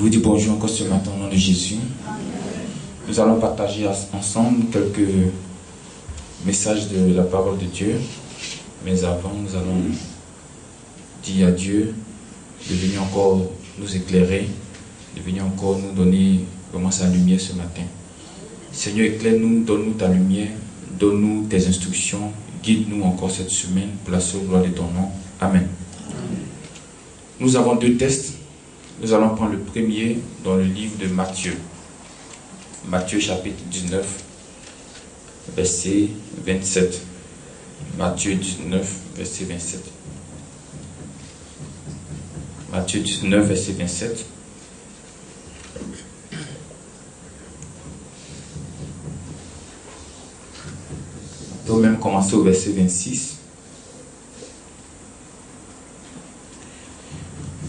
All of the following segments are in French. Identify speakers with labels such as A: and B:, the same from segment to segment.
A: vous dis bonjour encore ce matin au nom de Jésus. Nous allons partager ensemble quelques messages de la parole de Dieu. Mais avant, nous allons dire à Dieu de venir encore nous éclairer, de venir encore nous donner vraiment sa lumière ce matin. Seigneur, éclaire-nous, donne-nous ta lumière, donne-nous tes instructions, guide-nous encore cette semaine pour la seule gloire de ton nom. Amen. Nous avons deux textes. Nous allons prendre le premier dans le livre de Matthieu. Matthieu chapitre 19, verset 27. Matthieu 19, verset 27. Matthieu 19, verset 27. On peut même commencer au verset 26.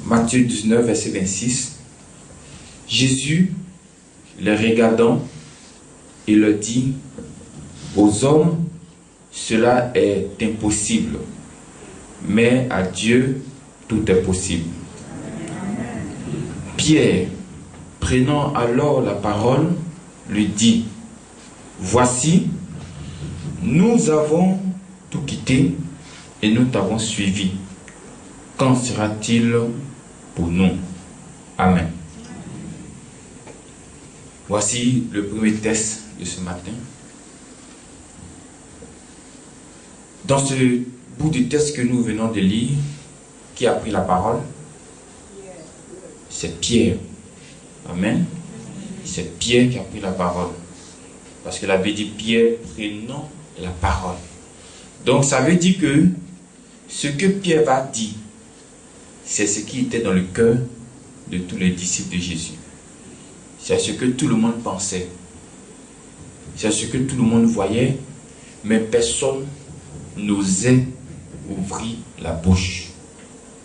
A: Matthieu 19, verset 26. Jésus, les regardant, et leur dit: aux hommes, cela est impossible, mais à Dieu, tout est possible. Pierre, prenant alors la parole, lui dit: voici, nous avons tout quitté et nous t'avons suivi. Qu'en sera-t-il pour nous? Amen. Voici le premier texte de ce matin. Dans ce bout du texte que nous venons de lire, qui a pris la parole? C'est Pierre. Amen. C'est Pierre qui a pris la parole. Parce que la Bible dit Pierre prenant la parole. Donc ça veut dire que ce que Pierre va dire, c'est ce qui était dans le cœur de tous les disciples de Jésus. C'est ce que tout le monde pensait. C'est ce que tout le monde voyait, mais personne n'osait ouvrir la bouche.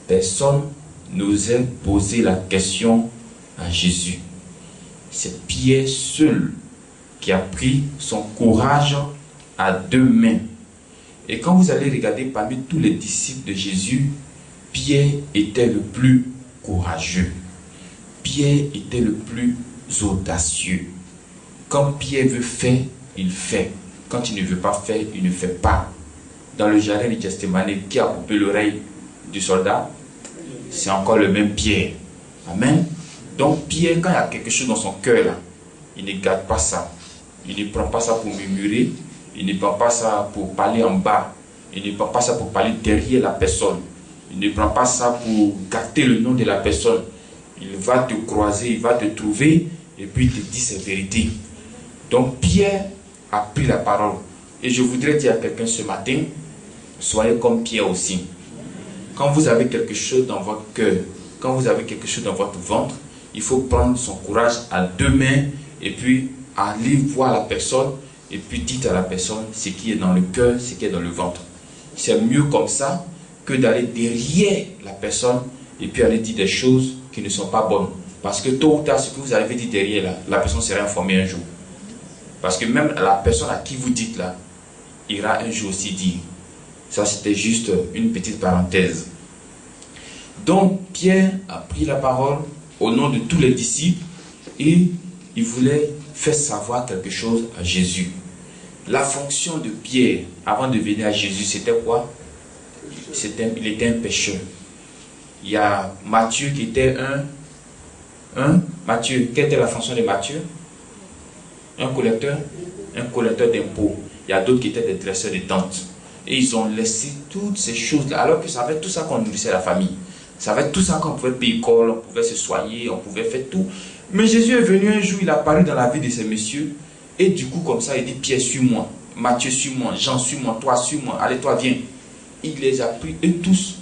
A: Personne n'osait poser la question à Jésus. C'est Pierre seul qui a pris son courage à deux mains. Et quand vous allez regarder parmi tous les disciples de Jésus, Pierre était le plus courageux. Pierre était le plus audacieux. Quand Pierre veut faire, il fait. Quand il ne veut pas faire, il ne fait pas. Dans le jardin du Gethsémani, qui a coupé l'oreille du soldat? C'est encore le même Pierre. Amen. Donc Pierre, quand il y a quelque chose dans son cœur, là, il ne garde pas ça. Il ne prend pas ça pour murmurer. Il ne prend pas ça pour parler en bas. Il ne prend pas ça pour parler derrière la personne. Il ne prend pas ça pour gâter le nom de la personne. Il va te croiser, il va te trouver et puis il te dit ses vérités. Donc Pierre a pris la parole. Et je voudrais dire à quelqu'un ce matin, soyez comme Pierre aussi. Quand vous avez quelque chose dans votre cœur, quand vous avez quelque chose dans votre ventre, il faut prendre son courage à deux mains et puis aller voir la personne et puis dites à la personne ce qui est dans le cœur, ce qui est dans le ventre. C'est mieux comme ça que d'aller derrière la personne et puis aller dire des choses qui ne sont pas bonnes. Parce que tôt ou tard, ce que vous avez dit derrière là, la personne sera informée un jour. Parce que même la personne à qui vous dites là, ira un jour aussi dire. Ça, c'était juste une petite parenthèse. Donc, Pierre a pris la parole au nom de tous les disciples et il voulait faire savoir quelque chose à Jésus. La fonction de Pierre, avant de venir à Jésus, c'était quoi? Il était un pécheur. Il y a Matthieu qui était Matthieu, quelle était la fonction de Matthieu? Un collecteur d'impôts. Il y a d'autres qui étaient des dresseurs de tentes. Et ils ont laissé toutes ces choses-là, alors que ça avait tout ça qu'on nourrissait la famille. Ça avait tout ça qu'on pouvait payer l'école, on pouvait se soigner, on pouvait faire tout. Mais Jésus est venu un jour, il a apparu dans la vie de ces messieurs. Et du coup, comme ça, il dit: Pierre, suis-moi. Matthieu, suis-moi. Jean, suis-moi. Toi, suis-moi. Allez, toi, viens. Il les a pris, eux tous.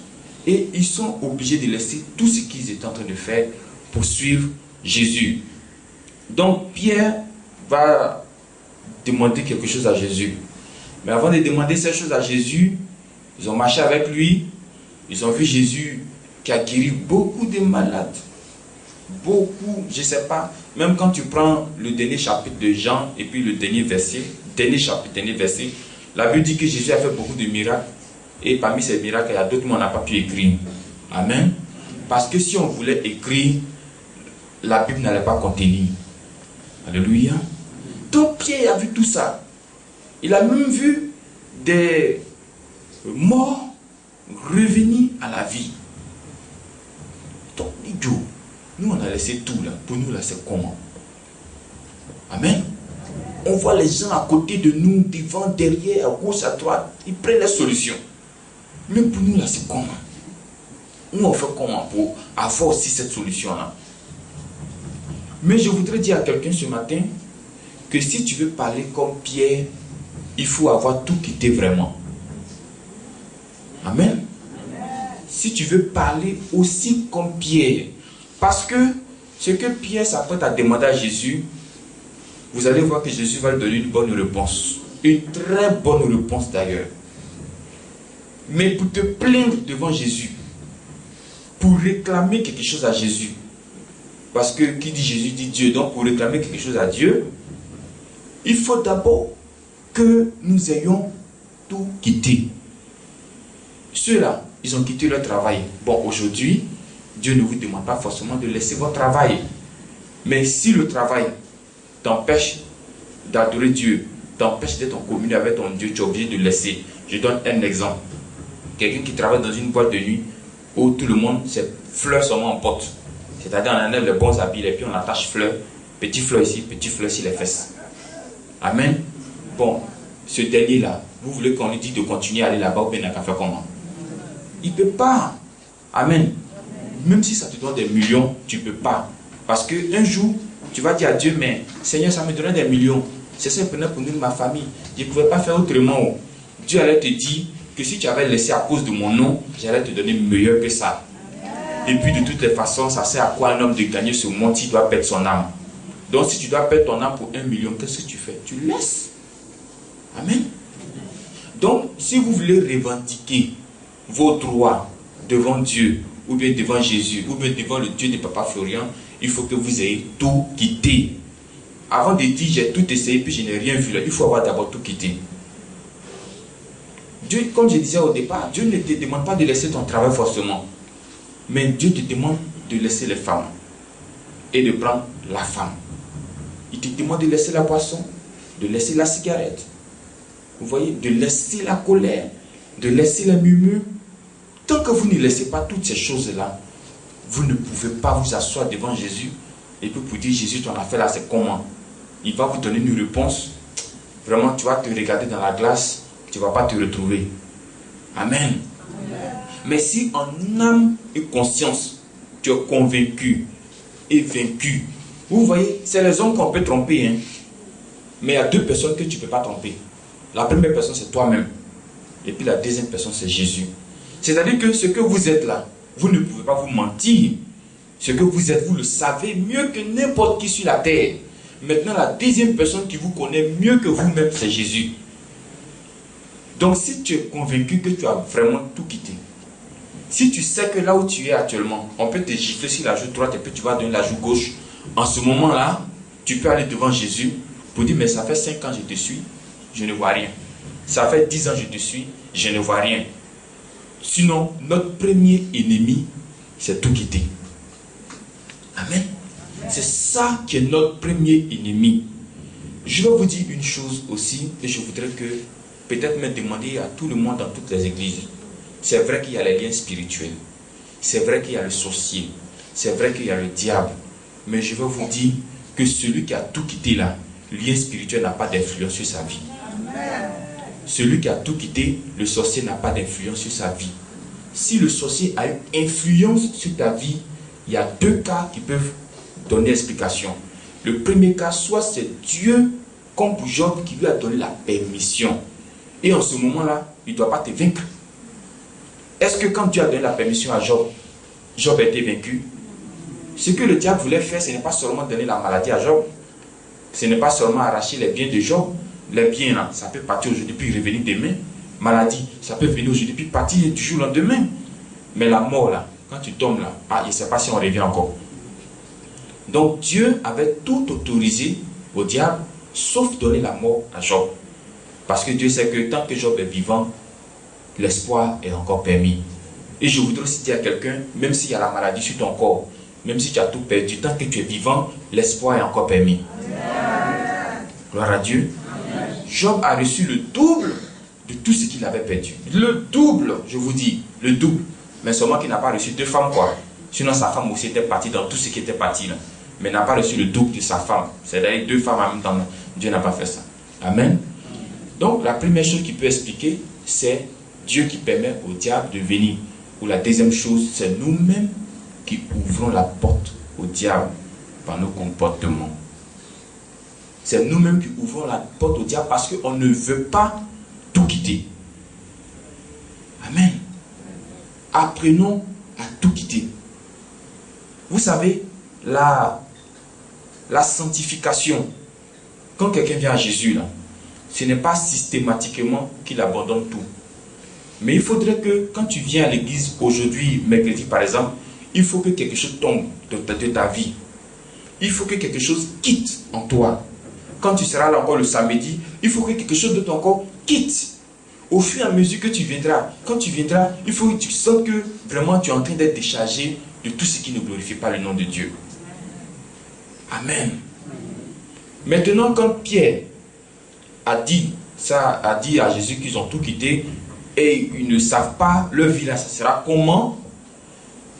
A: Et ils sont obligés de laisser tout ce qu'ils étaient en train de faire pour suivre Jésus. Donc, Pierre va demander quelque chose à Jésus. Mais avant de demander ces choses à Jésus, ils ont marché avec lui. Ils ont vu Jésus qui a guéri beaucoup de malades. Beaucoup, je ne sais pas. Même quand tu prends le dernier chapitre de Jean et puis le dernier verset, la Bible dit que Jésus a fait beaucoup de miracles. Et parmi ces miracles, il y a d'autres, mais on n'a pas pu écrire. Amen. Parce que si on voulait écrire la Bible n'allait pas contenir. Alléluia. Donc Pierre a vu tout ça. Il a même vu des morts revenir à la vie. Donc, idiot, nous on a laissé tout là. Pour nous là, c'est comment? Amen. On voit les gens à côté de nous, devant, derrière, à gauche, à droite. Ils prennent les solutions. Mais pour nous là, c'est comment? Nous on fait comment pour avoir aussi cette solution là? Mais je voudrais dire à quelqu'un ce matin que si tu veux parler comme Pierre, il faut avoir tout quitté vraiment. Amen. Si tu veux parler aussi comme Pierre, parce que ce que Pierre s'apprête à demander à Jésus, vous allez voir que Jésus va lui donner une bonne réponse. Une très bonne réponse d'ailleurs. Mais pour te plaindre devant Jésus, pour réclamer quelque chose à Jésus, parce que qui dit Jésus dit Dieu, donc pour réclamer quelque chose à Dieu, il faut d'abord que nous ayons tout quitté. Ceux-là, ils ont quitté leur travail. Bon, aujourd'hui, Dieu ne vous demande pas forcément de laisser votre travail. Mais si le travail t'empêche d'adorer Dieu, t'empêche d'être en communion avec ton Dieu, tu es obligé de laisser. Je donne un exemple. Quelqu'un qui travaille dans une boîte de nuit où tout le monde, c'est fleurs seulement en porte. C'est-à-dire on enlève les bons habits et puis on attache fleurs. Petit fleur ici, petit fleur ici les fesses. Amen. Bon, ce dernier-là, vous voulez qu'on lui dise de continuer à aller là-bas ou bien il n'a qu'à faire comment? Il ne peut pas. Amen. Même si ça te donne des millions, tu ne peux pas. Parce qu'un jour, tu vas dire à Dieu, mais Seigneur, ça me donnait des millions. C'est ça que je prenais pour nourrir ma famille. Je ne pouvais pas faire autrement. Dieu allait te dire que si tu avais laissé à cause de mon nom, j'allais te donner mieux que ça. Et puis de toutes les façons, ça sert à quoi un homme de gagner ce monde s'il doit perdre son âme? Donc si tu dois perdre ton âme pour 1 million, qu'est-ce que tu fais? Tu laisses. Amen. Donc si vous voulez revendiquer vos droits devant Dieu, ou bien devant Jésus, ou bien devant le Dieu de Papa Florian, il faut que vous ayez tout quitté. Avant de dire j'ai tout essayé puis je n'ai rien vu là, il faut avoir d'abord tout quitté. Dieu, comme je disais au départ, Dieu ne te demande pas de laisser ton travail forcément. Mais Dieu te demande de laisser les femmes et de prendre la femme. Il te demande de laisser la boisson, de laisser la cigarette. Vous voyez, de laisser la colère, de laisser la murmure. Tant que vous ne laissez pas toutes ces choses-là, vous ne pouvez pas vous asseoir devant Jésus et puis pour dire Jésus, ton affaire là, c'est comment? Il va vous donner une réponse. Vraiment, tu vas te regarder dans la glace, tu ne vas pas te retrouver. Amen. Mais si en âme et conscience, tu es convaincu et vaincu, vous voyez, c'est les hommes qu'on peut tromper. Hein? Mais il y a deux personnes que tu ne peux pas tromper. La première personne, c'est toi-même. Et puis la deuxième personne, c'est Jésus. C'est-à-dire que ce que vous êtes là, vous ne pouvez pas vous mentir. Ce que vous êtes, vous le savez mieux que n'importe qui sur la terre. Maintenant, la deuxième personne qui vous connaît mieux que vous-même, c'est Jésus. Donc, si tu es convaincu que tu as vraiment tout quitté, si tu sais que là où tu es actuellement, on peut te gifler sur la joue droite et puis tu vas donner la joue gauche, en ce moment-là, tu peux aller devant Jésus pour dire, mais ça fait 5 ans que je te suis, je ne vois rien. Ça fait 10 ans que je te suis, je ne vois rien. Sinon, notre premier ennemi, c'est tout quitter. Amen. C'est ça qui est notre premier ennemi. Je vais vous dire une chose aussi, et je voudrais que peut-être me demander à tout le monde dans toutes les églises. C'est vrai qu'il y a les liens spirituels. C'est vrai qu'il y a le sorcier. C'est vrai qu'il y a le diable. Mais je vais vous dire que celui qui a tout quitté là, le lien spirituel n'a pas d'influence sur sa vie. Amen. Celui qui a tout quitté, le sorcier n'a pas d'influence sur sa vie. Si le sorcier a une influence sur ta vie, il y a deux cas qui peuvent donner explication. Le premier cas, soit c'est Dieu, comme pour Job, qui lui a donné la permission. Et en ce moment-là, il ne doit pas te vaincre. Est-ce que quand Dieu a donné la permission à Job, Job a été vaincu? Ce que le diable voulait faire, ce n'est pas seulement donner la maladie à Job. Ce n'est pas seulement arracher les biens de Job. Les biens, là, ça peut partir aujourd'hui puis revenir demain. Maladie, ça peut venir aujourd'hui puis partir du jour au lendemain. Mais la mort, là, quand tu tombes là, il ne sait pas si on revient encore. Donc Dieu avait tout autorisé au diable, sauf donner la mort à Job. Parce que Dieu sait que tant que Job est vivant, l'espoir est encore permis. Et je voudrais aussi dire à quelqu'un, même s'il y a la maladie sur ton corps, même si tu as tout perdu, tant que tu es vivant, l'espoir est encore permis. Gloire à Dieu. Job a reçu le double de tout ce qu'il avait perdu. Le double, je vous dis, le double. Mais seulement qu'il n'a pas reçu 2 femmes, quoi. Sinon, sa femme aussi était partie dans tout ce qui était parti, là. Mais n'a pas reçu le double de sa femme. C'est-à-dire 2 femmes en même temps. Dieu n'a pas fait ça. Amen. Donc, la première chose qu'il peut expliquer, c'est Dieu qui permet au diable de venir. Ou la deuxième chose, c'est nous-mêmes qui ouvrons la porte au diable par nos comportements. C'est nous-mêmes qui ouvrons la porte au diable parce qu'on ne veut pas tout quitter. Amen. Apprenons à tout quitter. Vous savez, la sanctification, quand quelqu'un vient à Jésus, là, ce n'est pas systématiquement qu'il abandonne tout. Mais il faudrait que quand tu viens à l'église aujourd'hui, mercredi par exemple, il faut que quelque chose tombe de ta vie. Il faut que quelque chose quitte en toi. Quand tu seras là encore le samedi, il faut que quelque chose de ton corps quitte. Au fur et à mesure que tu viendras, quand tu viendras, il faut que tu sentes que vraiment tu es en train d'être déchargé de tout ce qui ne glorifie pas le nom de Dieu. Amen. Maintenant, quand Pierre a dit à Jésus qu'ils ont tout quitté et ils ne savent pas leur vie là, ça sera comment?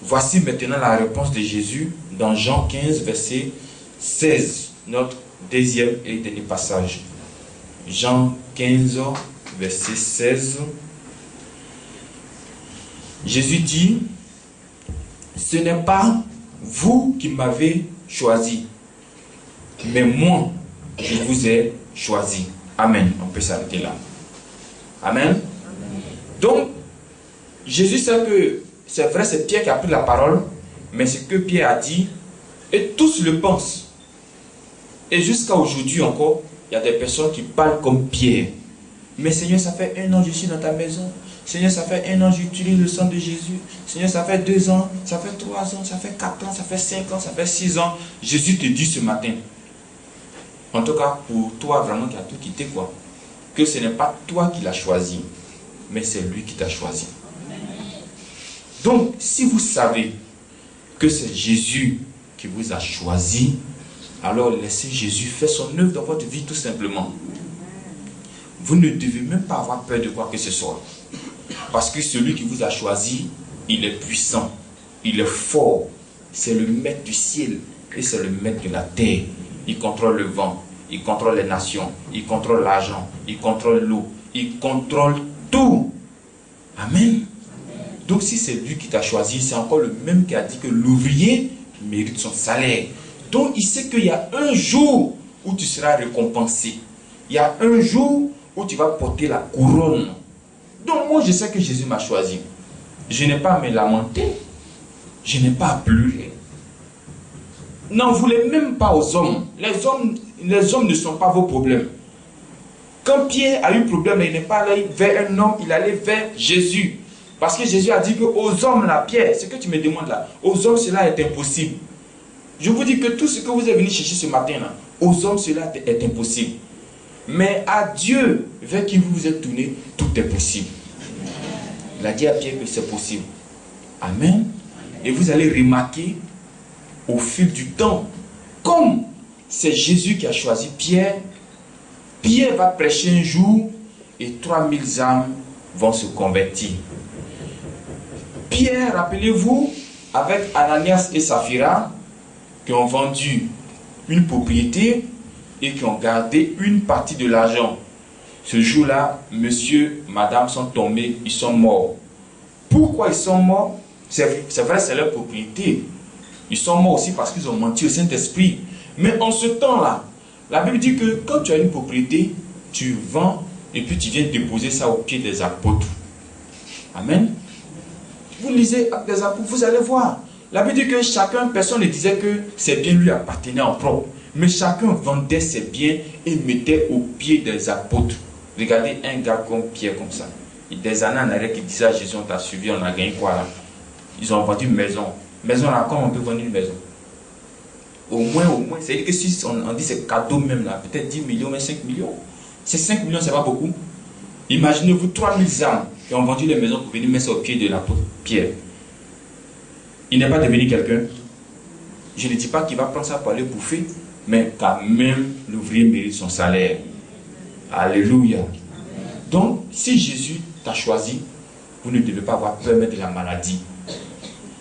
A: Voici maintenant la réponse de Jésus dans Jean 15, verset 16, notre deuxième et dernier passage. Jean 15, verset 16. Jésus dit, ce n'est pas vous qui m'avez choisi, mais moi, je vous ai choisi. Amen. On peut s'arrêter là. Amen. Donc, Jésus sait que c'est vrai, c'est Pierre qui a pris la parole, mais ce que Pierre a dit, et tous le pensent. Et jusqu'à aujourd'hui encore, il y a des personnes qui parlent comme Pierre. Mais Seigneur, ça fait 1 an que je suis dans ta maison. Seigneur, ça fait 1 an que j'utilise le sang de Jésus. Seigneur, ça fait 2 ans, ça fait 3 ans, ça fait 4 ans, ça fait 5 ans, ça fait 6 ans. Jésus te dit ce matin, en tout cas pour toi vraiment qui a tout quitté, quoi, que ce n'est pas toi qui l'as choisi, mais c'est lui qui t'a choisi. Donc, si vous savez que c'est Jésus qui vous a choisi, alors laissez Jésus faire son œuvre dans votre vie tout simplement. Vous ne devez même pas avoir peur de quoi que ce soit. Parce que celui qui vous a choisi, il est puissant, il est fort. C'est le maître du ciel et c'est le maître de la terre. Il contrôle le vent, il contrôle les nations, il contrôle l'argent, il contrôle l'eau, il contrôle tout. Amen. Donc si c'est lui qui t'a choisi, c'est encore le même qui a dit que l'ouvrier mérite son salaire. Donc il sait qu'il y a un jour où tu seras récompensé. Il y a un jour où tu vas porter la couronne. Donc moi je sais que Jésus m'a choisi. Je n'ai pas à me lamenter. Je n'ai pas à pleurer. N'en voulez même pas aux hommes. Les hommes ne sont pas vos problèmes. Quand Pierre a eu problème, il n'est pas allé vers un homme, il allait vers Jésus. Parce que Jésus a dit que aux hommes, la Pierre, ce que tu me demandes là, aux hommes cela est impossible. Je vous dis que tout ce que vous êtes venu chercher ce matin là, aux hommes cela est impossible. Mais à Dieu, vers qui vous vous êtes tourné, tout est possible. Il a dit à Pierre que c'est possible. Amen. Et vous allez remarquer au fil du temps, comme c'est Jésus qui a choisi Pierre, Pierre va prêcher un jour et 3000 âmes vont se convertir. Pierre, rappelez-vous, avec Ananias et Saphira, qui ont vendu une propriété et qui ont gardé une partie de l'argent. Ce jour-là, monsieur, madame sont tombés, ils sont morts. Pourquoi ils sont morts? C'est vrai, c'est leur propriété. Ils sont morts aussi parce qu'ils ont menti au Saint-Esprit. Mais en ce temps-là, la Bible dit que quand tu as une propriété, tu vends et puis tu viens déposer ça au pied des apôtres. Amen. Vous lisez des apôtres, vous allez voir. La Bible dit que chacun, personne ne disait que ses biens lui appartenaient en propre. Mais chacun vendait ses biens et mettait au pied des apôtres. Regardez un gars comme Pierre comme ça. Il y a des années en arrière qui disait à Jésus, on t'a suivi, on a gagné quoi là? Ils ont vendu une maison. Maison là, comment on peut vendre une maison? Au moins, c'est-à-dire que si on dit c'est cadeau même là, peut-être 10 millions, mais 5 millions. Ces 5 millions, c'est pas beaucoup. Imaginez-vous 3000 âmes qui ont vendu les maisons pour venir mettre ça au pied de l'apôtre Pierre. Il n'est pas devenu quelqu'un. Je ne dis pas qu'il va prendre ça pour aller bouffer, mais quand même, l'ouvrier mérite son salaire. Alléluia. Donc, si Jésus t'a choisi, vous ne devez pas avoir peur même de la maladie.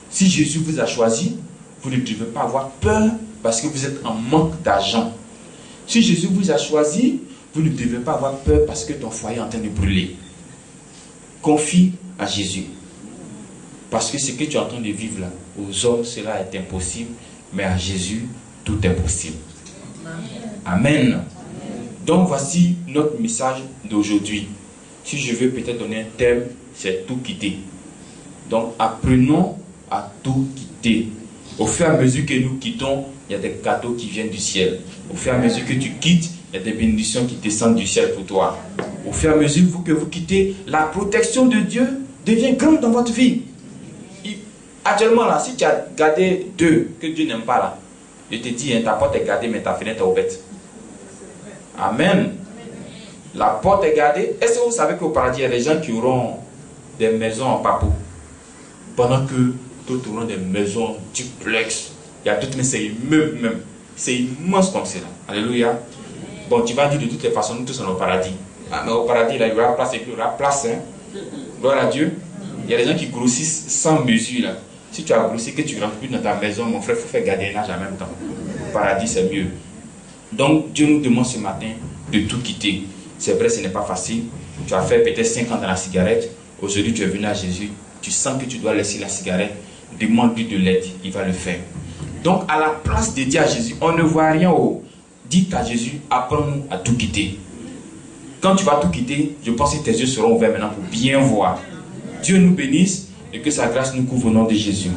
A: Si Jésus vous a choisi, vous ne devez pas avoir peur parce que vous êtes en manque d'argent. Si Jésus vous a choisi, vous ne devez pas avoir peur parce que ton foyer est en train de brûler. Confie à Jésus. Parce que ce que tu es en train de vivre là, aux hommes, cela est impossible, mais à Jésus, tout est possible. Amen. Donc voici notre message d'aujourd'hui. Si je veux peut-être donner un thème, c'est tout quitter. Donc apprenons à tout quitter. Au fur et à mesure que nous quittons, il y a des cadeaux qui viennent du ciel. Au fur et à mesure que tu quittes, il y a des bénédictions qui descendent du ciel pour toi. Au fur et à mesure que vous quittez, la protection de Dieu devient grande dans votre vie. Actuellement là, si tu as gardé deux que Dieu n'aime pas là, je te dis, hein, ta porte est gardée mais ta fenêtre est ouverte. Amen. La porte est gardée. Est-ce que vous savez qu'au paradis, il y a des gens qui auront des maisons en papeau, pendant que d'autres auront des maisons duplex. Il y a d'autres, mais c'est immeuble même. C'est immense comme c'est là. Alléluia. Bon, tu vas dire de toutes les façons, nous tous sommes au paradis. Ah, mais au paradis, là, il y aura place et puis il y aura place. Hein. Gloire à Dieu. Il y a des gens qui grossissent sans mesure là. Si tu as grossi, que tu ne rentres plus dans ta maison, mon frère, il faut faire gardiennage en même temps. Au paradis, c'est mieux. Donc, Dieu nous demande ce matin de tout quitter. C'est vrai, ce n'est pas facile. Tu as fait peut-être 5 ans dans la cigarette. Aujourd'hui, tu es venu à Jésus. Tu sens que tu dois laisser la cigarette. Demande-lui de l'aide. Il va le faire. Donc, à la place de dire à Jésus, on ne voit rien haut. Dites à Jésus, apprends-nous à tout quitter. Quand tu vas tout quitter, je pense que tes yeux seront ouverts maintenant pour bien voir. Dieu nous bénisse et que sa grâce nous couvre au nom de Jésus.